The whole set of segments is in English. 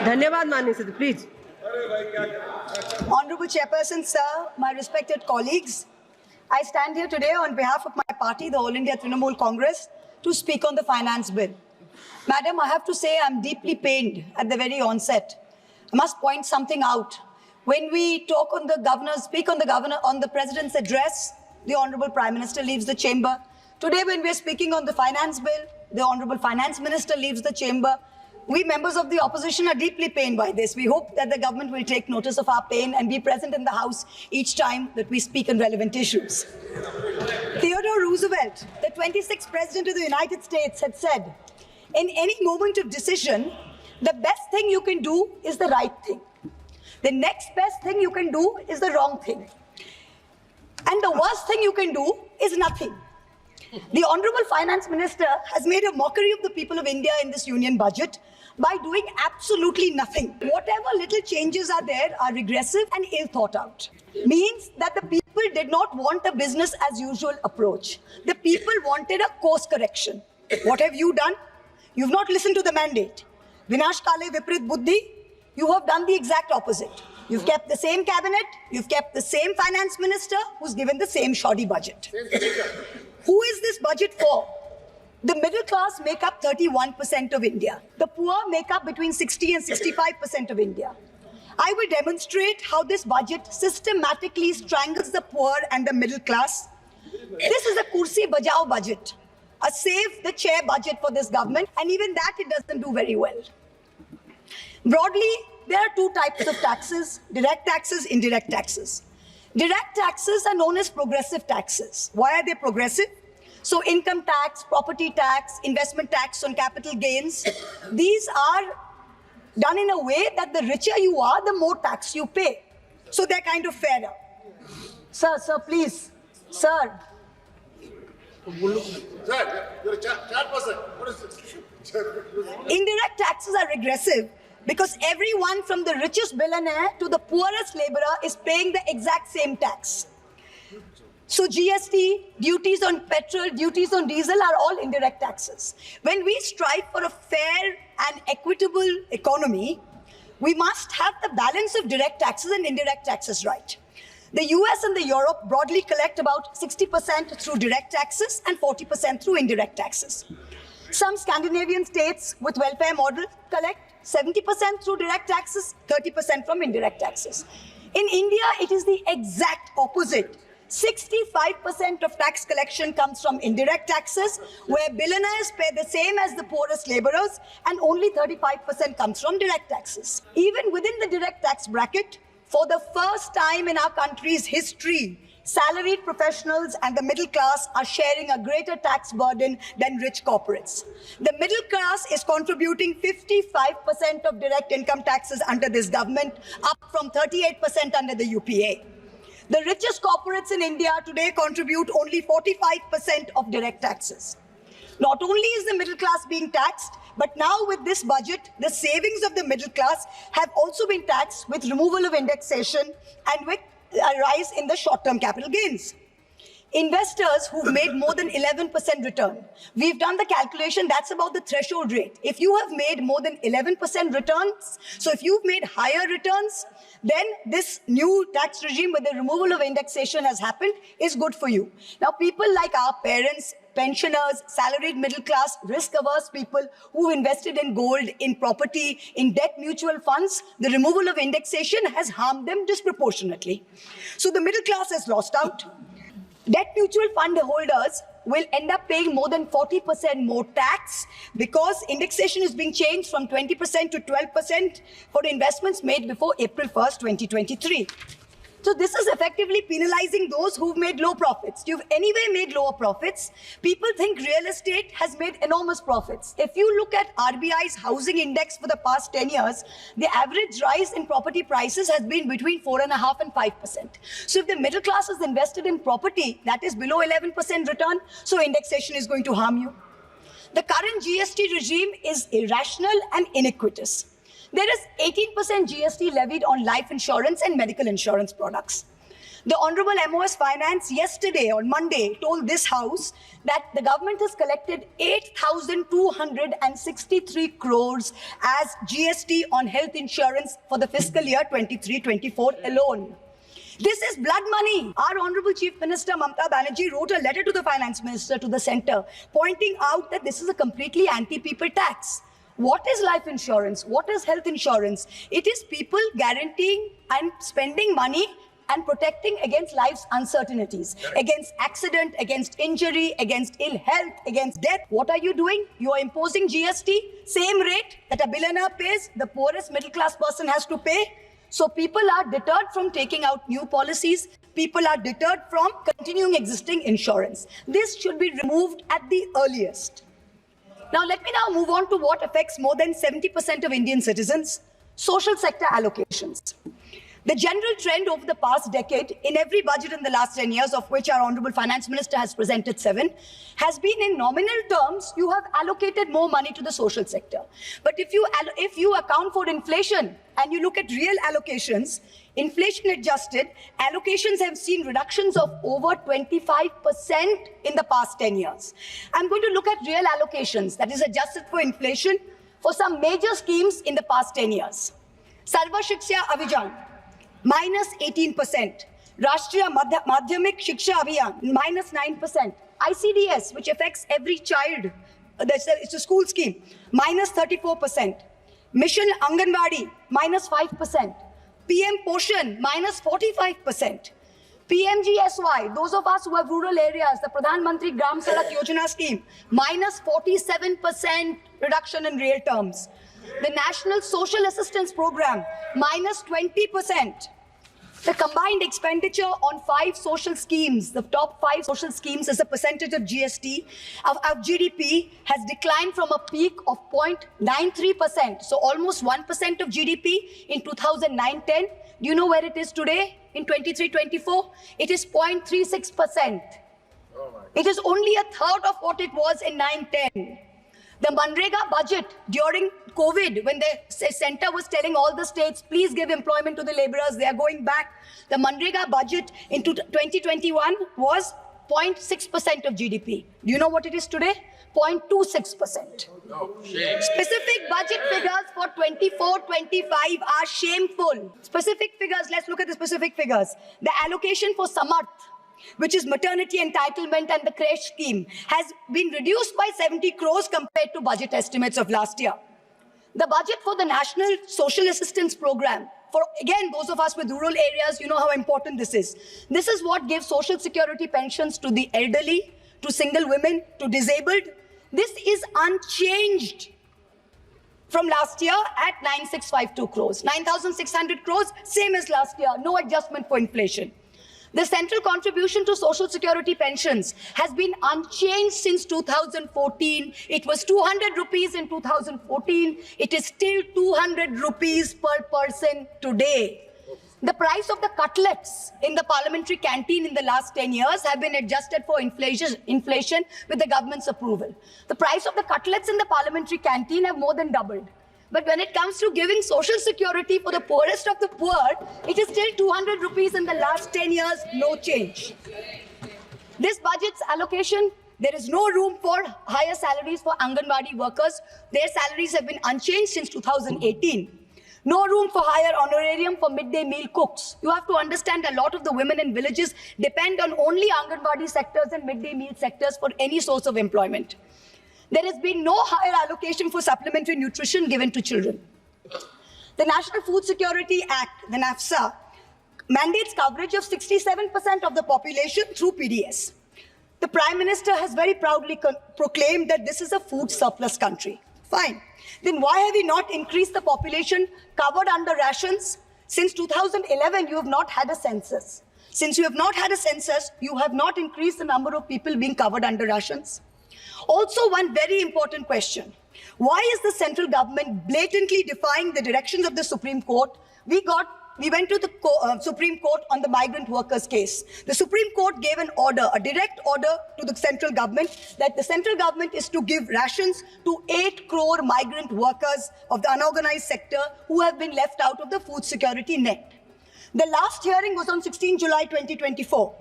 धन्यवाद माननीय सदस्य, please. Honorable Chairperson, sir, my respected colleagues, I stand here today on behalf of my party, the All India Trinamool Congress, to speak on the finance bill. Madam, I have to say I'm deeply pained at the very onset. I must point something out. When we talk on the speak on the President's address, the Honorable Prime Minister leaves the chamber. Today, when we're speaking on the finance bill, the Honorable Finance Minister leaves the chamber. We members of the opposition are deeply pained by this. We hope that the government will take notice of our pain and be present in the House each time that we speak on relevant issues. Theodore Roosevelt, the 26th President of the United States, had said, in any moment of decision, the best thing you can do is the right thing. The next best thing you can do is the wrong thing. And the worst thing you can do is nothing. The Honorable Finance Minister has made a mockery of the people of India in this union budget by doing absolutely nothing. Whatever little changes are there are regressive and ill thought out. Means that the people did not want a business as usual approach. The people wanted a course correction. What have you done? You've not listened to the mandate. Vinash Kale Viprit Buddhi, you have done the exact opposite. You've kept the same cabinet, you've kept the same finance minister who's given the same shoddy budget. Who is this budget for? The middle class make up 31% of India. The poor make up between 60 and 65% of India. I will demonstrate how this budget systematically strangles the poor and the middle class. This is a kursi bajao budget, a save the chair budget for this government, and even that it doesn't do very well. Broadly, there are two types of taxes: direct taxes, indirect taxes. Direct taxes are known as progressive taxes. Why are they progressive? So income tax, property tax, investment tax on capital gains, these are done in a way that the richer you are, the more tax you pay. So they're kind of fairer. Sir, please. Sir. You're a chat person. What is it? Indirect taxes are regressive because everyone from the richest billionaire to the poorest laborer is paying the exact same tax. So GST, duties on petrol, duties on diesel are all indirect taxes. When we strive for a fair and equitable economy, we must have the balance of direct taxes and indirect taxes right. The US and the Europe broadly collect about 60% through direct taxes and 40% through indirect taxes. Some Scandinavian states with welfare model collect 70% through direct taxes, 30% from indirect taxes. In India, it is the exact opposite. 65% of tax collection comes from indirect taxes, where billionaires pay the same as the poorest laborers, and only 35% comes from direct taxes. Even within the direct tax bracket, for the first time in our country's history, salaried professionals and the middle class are sharing a greater tax burden than rich corporates. The middle class is contributing 55% of direct income taxes under this government, up from 38% under the UPA. The richest corporates in India today contribute only 45% of direct taxes. Not only is the middle class being taxed, but now with this budget, the savings of the middle class have also been taxed with removal of indexation and with a rise in the short-term capital gains. Investors who've made more than 11% return, we've done the calculation, that's about the threshold rate. If you have made more than 11% returns, so if you've made higher returns, then this new tax regime with the removal of indexation has happened is good for you. Now, people like our parents, pensioners, salaried middle class, risk-averse people who invested in gold, in property, in debt mutual funds, the removal of indexation has harmed them disproportionately. So the middle class has lost out. Debt mutual fund holders will end up paying more than 40% more tax because indexation is being changed from 20% to 12% for investments made before April 1st, 2023. So this is effectively penalizing those who've made low profits. You've anyway made lower profits. People think real estate has made enormous profits. If you look at RBI's housing index for the past 10 years, the average rise in property prices has been between 4.5% and 5%. So if the middle class is invested in property that is below 11% return, so indexation is going to harm you. The current GST regime is irrational and iniquitous. There is 18% GST levied on life insurance and medical insurance products. The Honorable MOS Finance yesterday, on Monday, told this House that the government has collected 8,263 crores as GST on health insurance for the fiscal year 23-24 alone. This is blood money. Our Honorable Chief Minister Mamata Banerjee wrote a letter to the Finance Minister, to the centre, pointing out that this is a completely anti-people tax. What is life insurance? What is health insurance? It is people guaranteeing and spending money and protecting against life's uncertainties, against accident, against injury, against ill health, against death. What are you doing? You are imposing GST, same rate that a billionaire pays, the poorest middle class person has to pay. So people are deterred from taking out new policies. People are deterred from continuing existing insurance. This should be removed at the earliest. Now let me now move on to what affects more than 70% of Indian citizens, social sector allocations. The general trend over the past decade, in every budget in the last 10 years, of which our Honorable Finance Minister has presented 7, has been in nominal terms, you have allocated more money to the social sector. But if you account for inflation and you look at real allocations, inflation adjusted, allocations have seen reductions of over 25% in the past 10 years. I'm going to look at real allocations, that is adjusted for inflation, for some major schemes in the past 10 years. Sarva Shiksha Abhijan, minus 18%. Rashtriya Madhyamik Shiksha Abhiyan, minus 9%. ICDS, which affects every child, it's a school scheme, minus 34%. Mission Anganwadi, minus 5%. PM Poshan, minus 45%. PMGSY, those of us who have rural areas, the Pradhan Mantri Gram Sadak Yojana scheme, minus 47% reduction in real terms. The National Social Assistance Program, minus 20%. The combined expenditure on 5 social schemes, the top 5 social schemes as a percentage of GST, of GDP, has declined from a peak of 0.93%. So almost 1% of GDP in 2009-10. Do you know where it is today in 23-24? It is 0.36%. It is only a third of what it was in 9-10. The Manrega budget during COVID, when the center was telling all the states, please give employment to the laborers, they are going back. The Manrega budget in 2021 was 0.6% of GDP. Do you know what it is today? 0.26%. No. Specific budget figures for 24-25 are shameful. Specific figures, let's look at the specific figures. The allocation for Samarth, which is maternity entitlement and the creche scheme, has been reduced by 70 crores compared to budget estimates of last year. The budget for the National Social Assistance Program, for again, those of us with rural areas, you know how important this is. This is what gives social security pensions to the elderly, to single women, to disabled. This is unchanged from last year at 9,652 crores. 9,600 crores, same as last year, no adjustment for inflation. The central contribution to social security pensions has been unchanged since 2014. It was 200 rupees in 2014. It is still 200 rupees per person today. The price of the cutlets in the parliamentary canteen in the last 10 years have been adjusted for inflation with the government's approval. The price of the cutlets in the parliamentary canteen have more than doubled. But when it comes to giving social security for the poorest of the poor, it is still 200 rupees in the last 10 years, no change. This budget's allocation, there is no room for higher salaries for Anganwadi workers. Their salaries have been unchanged since 2018. No room for higher honorarium for midday meal cooks. You have to understand a lot of the women in villages depend on only Anganwadi sectors and midday meal sectors for any source of employment. There has been no higher allocation for supplementary nutrition given to children. The National Food Security Act, the NAFSA, mandates coverage of 67% of the population through PDS. The Prime Minister has very proudly proclaimed that this is a food surplus country. Fine. Then why have we not increased the population covered under rations? Since 2011, you have not had a census. Since you have not had a census, you have not increased the number of people being covered under rations. Also, one very important question. Why is the central government blatantly defying the directions of the Supreme Court? We went to the Supreme Court on the migrant workers case. The Supreme Court gave an order, a direct order to the central government that the central government is to give rations to 8 crore migrant workers of the unorganized sector who have been left out of the food security net. The last hearing was on 16 July 2024.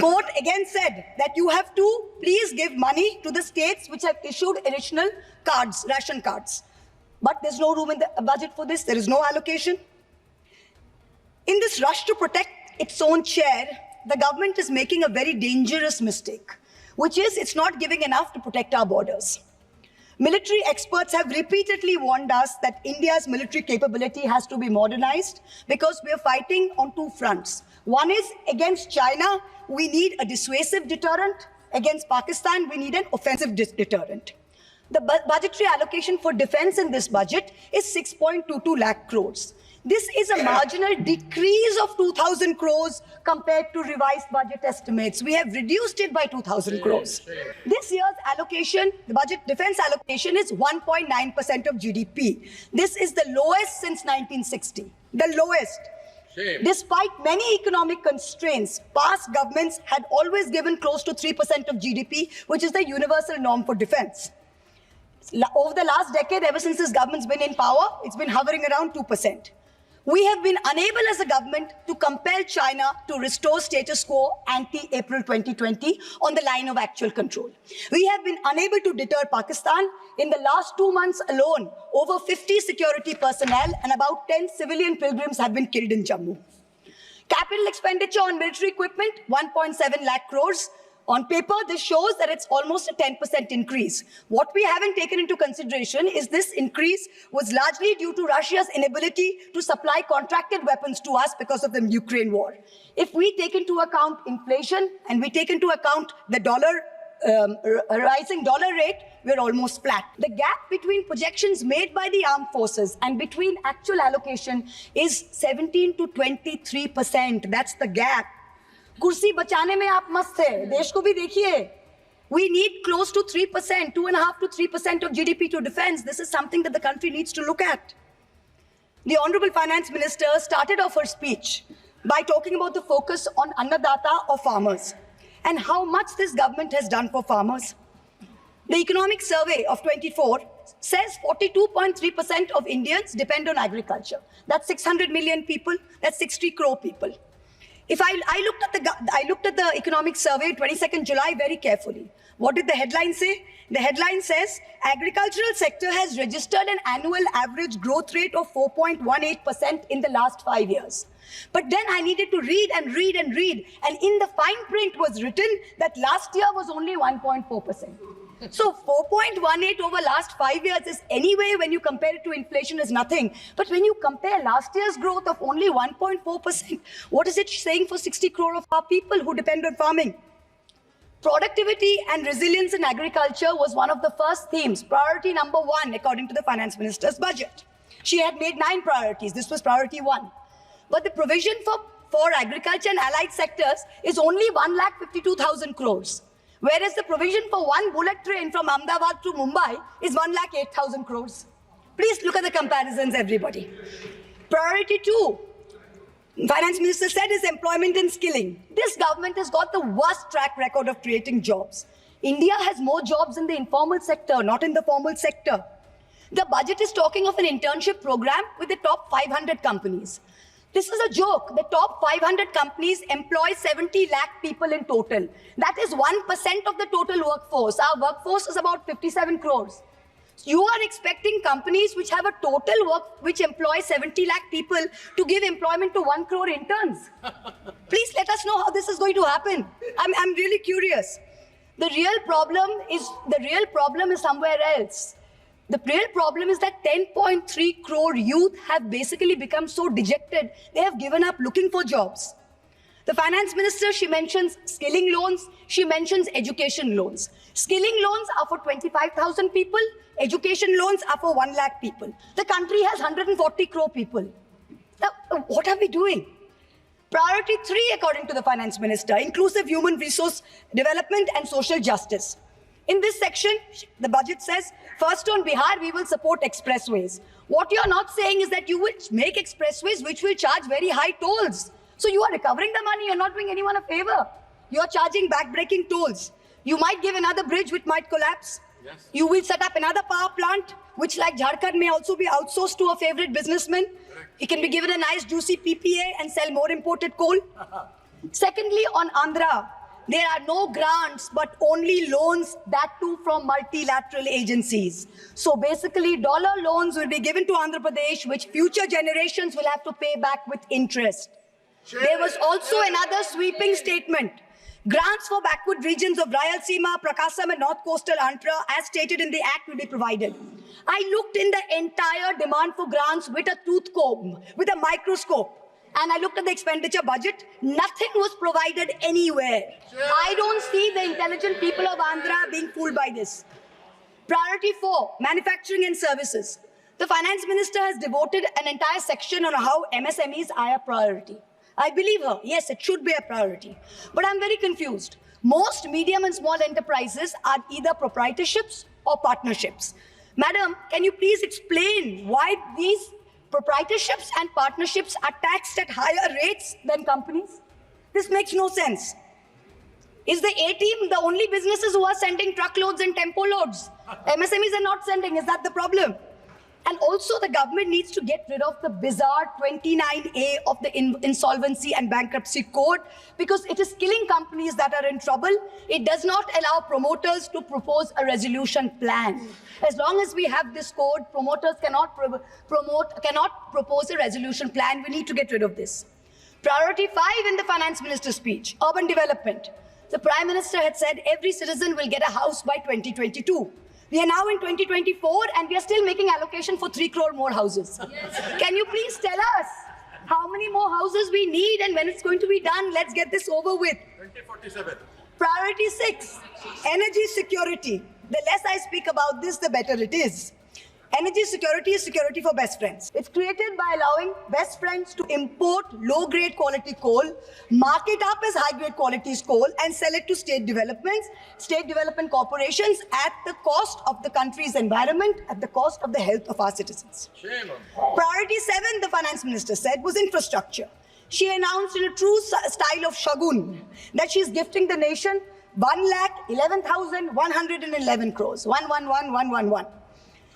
Court again said that you have to please give money to the states which have issued additional cards, ration cards. But there's no room in the budget for this. There is no allocation. In this rush to protect its own chair, the government is making a very dangerous mistake, which is it's not giving enough to protect our borders. Military experts have repeatedly warned us that India's military capability has to be modernized because we are fighting on two fronts. One is against China, we need a dissuasive deterrent. Against Pakistan, we need an offensive deterrent. The budgetary allocation for defense in this budget is 6.22 lakh crores. This is a marginal decrease of 2,000 crores compared to revised budget estimates. We have reduced it by 2,000 crores. This year's allocation, the budget defense allocation is 1.9% of GDP. This is the lowest since 1960, the lowest. Shame. Despite many economic constraints, past governments had always given close to 3% of GDP, which is the universal norm for defense. Over the last decade, ever since this government's been in power, it's been hovering around 2%. We have been unable as a government to compel China to restore status quo ante-April 2020 on the line of actual control. We have been unable to deter Pakistan. In the last 2 months alone, over 50 security personnel and about 10 civilian pilgrims have been killed in Jammu. Capital expenditure on military equipment, 1.7 lakh crores. On paper, this shows that it's almost a 10% increase. What we haven't taken into consideration is this increase was largely due to Russia's inability to supply contracted weapons to us because of the Ukraine war. If we take into account inflation and we take into account the rising dollar rate, we're almost flat. The gap between projections made by the armed forces and between actual allocation is 17 to 23%. That's the gap. कुर्सी बचाने में आप मस्त थे, देश को भी देखिए. We need close to 3%, 2.5 to 3% of GDP to defense. This is something that the country needs to look at. The Honorable Finance Minister started off her speech by talking about the focus on Annadata or farmers and how much this government has done for farmers. The Economic Survey of 24 says 42.3% of Indians depend on agriculture. That's 600 million people, that's 60 crore people. If I looked at the Economic Survey, 22nd July, very carefully. What did the headline say? The headline says, agricultural sector has registered an annual average growth rate of 4.18% in the last 5 years. But then I needed to read and read and read. And in the fine print was written that last year was only 1.4%. So 4.18 over last 5 years is anyway, when you compare it to inflation, is nothing. But when you compare last year's growth of only 1.4%, what is it saying for 60 crore of our people who depend on farming? Productivity and resilience in agriculture was one of the first themes, priority number 1, according to the Finance Minister's budget. She had made 9 priorities. This was priority 1. But the provision for agriculture and allied sectors is only 1,52,000 crores. Whereas the provision for one bullet train from Ahmedabad to Mumbai is 1,08,000 crores. Please look at the comparisons, everybody. Priority 2, Finance Minister said, is employment and skilling. This government has got the worst track record of creating jobs. India has more jobs in the informal sector, not in the formal sector. The budget is talking of an internship program with the top 500 companies. This is a joke. The top 500 companies employ 70 lakh people in total. That is 1% of the total workforce. Our workforce is about 57 crores. You are expecting companies which have a total which employ 70 lakh people to give employment to 1 crore interns. Please let us know how this is going to happen. I'm really curious. The real problem is somewhere else. The real problem is that 10.3 crore youth have basically become so dejected, they have given up looking for jobs. The Finance Minister, she mentions skilling loans, she mentions education loans. Skilling loans are for 25,000 people, education loans are for 1 lakh people. The country has 140 crore people. Now, what are we doing? Priority 3, according to the Finance Minister, inclusive human resource development and social justice. In this section, the budget says, first on Bihar, we will support expressways. What you're not saying is that you will make expressways which will charge very high tolls. So you are recovering the money, you're not doing anyone a favor. You're charging back-breaking tolls. You might give another bridge which might collapse. Yes. You will set up another power plant, which like Jharkhand may also be outsourced to a favorite businessman. He can be given a nice juicy PPA and sell more imported coal. Secondly, on Andhra, there are no grants, but only loans, that too from multilateral agencies. So basically, dollar loans will be given to Andhra Pradesh, which future generations will have to pay back with interest. There was also another sweeping statement. Grants for backward regions of Rayalaseema, Prakasam and North Coastal Andhra, as stated in the Act, will be provided. I looked in the entire demand for grants with a tooth comb, with a microscope. And I looked at the expenditure budget. Nothing was provided anywhere. I don't see the intelligent people of Andhra being fooled by this. Priority 4, manufacturing and services. The finance minister has devoted an entire section on how MSMEs are a priority. I believe her. Yes, it should be a priority. But I'm very confused. Most medium and small enterprises are either proprietorships or partnerships. Madam, can you please explain why these proprietorships and partnerships are taxed at higher rates than companies? This makes no sense. Is the A-team the only businesses who are sending truckloads and tempo loads? MSMEs are not sending. Is that the problem? And also, the government needs to get rid of the bizarre 29A of the Insolvency and Bankruptcy Code, because it is killing companies that are in trouble. It does not allow promoters to propose a resolution plan. As long as we have this code, promoters cannot propose a resolution plan. We need to get rid of this. Priority 5 in the finance minister's speech, urban development. The Prime Minister had said every citizen will get a house by 2022. We are now in 2024 and we are still making allocation for 3 crore more houses. Yes. Can you please tell us how many more houses we need and when it's going to be done? Let's get this over with. 2047. Priority 6, energy security. The less I speak about this, the better it is. Energy security is security for best friends. It's created by allowing best friends to import low-grade quality coal, mark it up as high-grade quality coal, and sell it to state development corporations at the cost of the country's environment, at the cost of the health of our citizens. Shame on. Priority 7, the finance minister said, was infrastructure. She announced in a true style of Shagun that she's gifting the nation 1,11,111 crores. 111,111.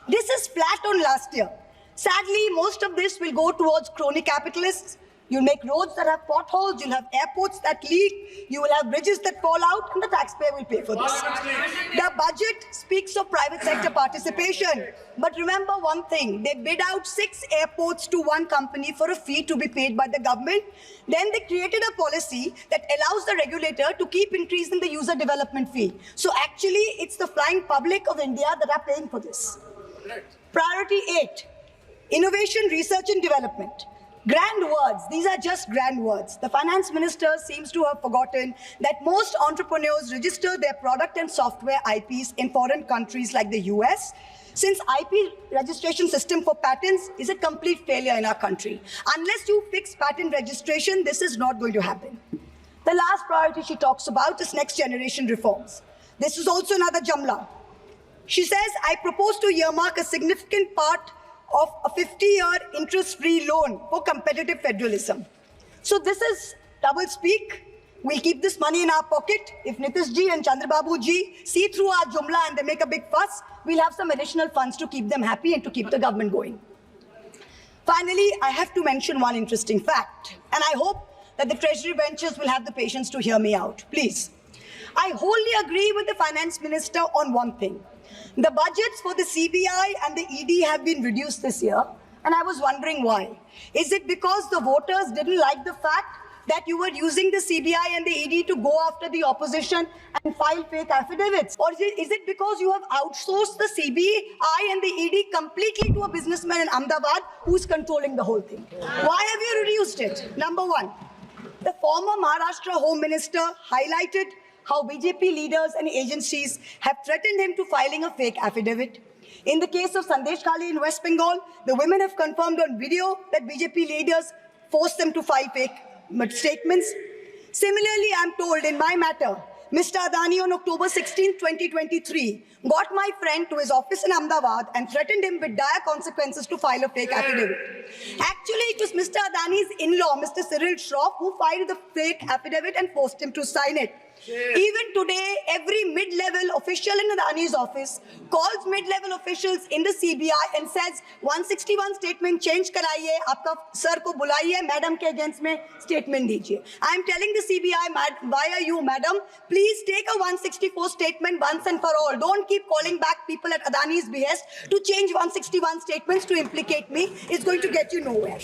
This is flat on last year. Sadly, most of this will go towards crony capitalists. You'll make roads that have potholes, you'll have airports that leak, you will have bridges that fall out, and the taxpayer will pay for this. The budget speaks of private sector participation. But remember one thing, they bid out 6 airports to one company for a fee to be paid by the government. Then they created a policy that allows the regulator to keep increasing the user development fee. So actually, it's the flying public of India that are paying for this. Priority 8, innovation, research and development. Grand words, these are just grand words. The finance minister seems to have forgotten that most entrepreneurs register their product and software IPs in foreign countries like the US, since IP registration system for patents is a complete failure in our country. Unless you fix patent registration, this is not going to happen. The last priority she talks about is next generation reforms. This is also another Jamla. She says, I propose to earmark a significant part of a 50-year interest-free loan for competitive federalism. So this is double speak. We'll keep this money in our pocket. If Nitish ji and Chandrababu ji see through our Jumla and they make a big fuss, we'll have some additional funds to keep them happy and to keep the government going. Finally, I have to mention one interesting fact, and I hope that the Treasury benches will have the patience to hear me out. Please. I wholly agree with the finance minister on one thing. The budgets for the CBI and the ED have been reduced this year, and I was wondering why. Is it because the voters didn't like the fact that you were using the CBI and the ED to go after the opposition and file fake affidavits? Or is it because you have outsourced the CBI and the ED completely to a businessman in Ahmedabad who's controlling the whole thing? Why have you reduced it? Number one, the former Maharashtra Home Minister highlighted how BJP leaders and agencies have threatened him to filing a fake affidavit. In the case of Sandesh Khali in West Bengal, the women have confirmed on video that BJP leaders forced them to file fake statements. Similarly, I'm told in my matter, Mr. Adani on October 16, 2023, got my friend to his office in Ahmedabad and threatened him with dire consequences to file a fake affidavit. Actually, it was Mr. Adani's in-law, Mr. Cyril Shroff, who filed the fake affidavit and forced him to sign it. Even today, every mid-level official in Adani's office calls mid-level officials in the CBI and says 161 statement change कराइए, आपका sir को बुलाइए, madam के against में statement दीजिए. I am telling the CBI via you, madam, please take a 164 statement once and for all. Don't keep calling back people at Adani's behest to change 161 statements to implicate me. It's going to get you nowhere.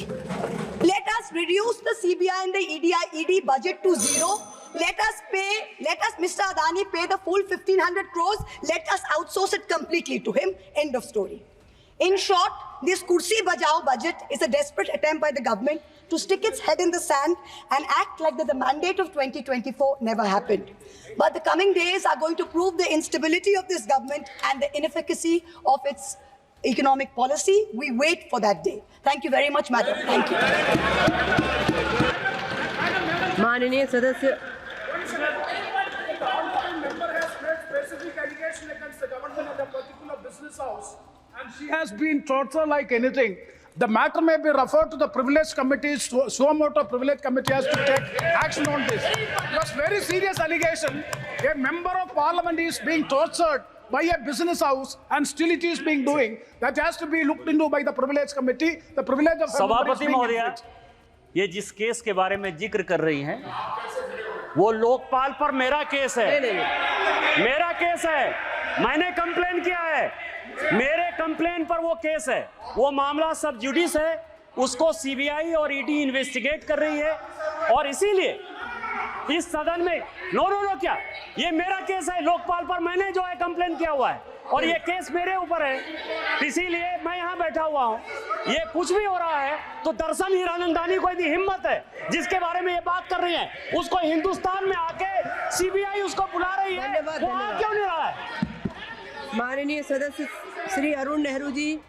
Let us reduce the CBI and the ED budget to zero. Let us, Mr. Adani, pay the full 1,500 crores. Let us outsource it completely to him. End of story. In short, this Kursi Bajao budget is a desperate attempt by the government to stick its head in the sand and act like that the mandate of 2024 never happened. But the coming days are going to prove the instability of this government and the inefficacy of its economic policy. We wait for that day. Thank you very much, madam. Thank you. माननीय सदस्य The honorable member has made specific allegation against the government of a particular business house, and she has been tortured like anything. The matter may be referred to the privilege committee. Suo privilege committee has to take action on this. It was very serious allegation. A member of parliament is being tortured by a business house, and still it is being doing. That has to be looked into by the privilege committee. The privilege of सभापति महोदया, ये जिस case के बारे में जिक्र कर रही हैं, वो लोकपाल पर मेरा केस है। मेरा केस है, मैंने कंप्लेन किया है, मेरे कंप्लेन पर वो केस है। वो मामला सब जुडिस है, उसको सीबीआई और ईडी इन्वेस्टिगेट कर रही है, और इसीलिए इस सदन में नो क्या, ये मेरा केस है, लोकपाल पर मैंने जो है कंप्लेन किया हुआ है, और ये केस मेरे ऊपर है, इसीलिए मैं यहाँ बैठा हुआ हूँ। ये कुछ भी हो रहा है तो दरअसल हीरानंदानी को यदि हिम्मत है जिसके बारे में ये बात कर रही है, उसको हिंदुस्तान में आके सीबीआई उसको बुला रही है, वो आ क्यों नहीं रहा है? माननीय सदस्य श्री अरुण नेहरू जी।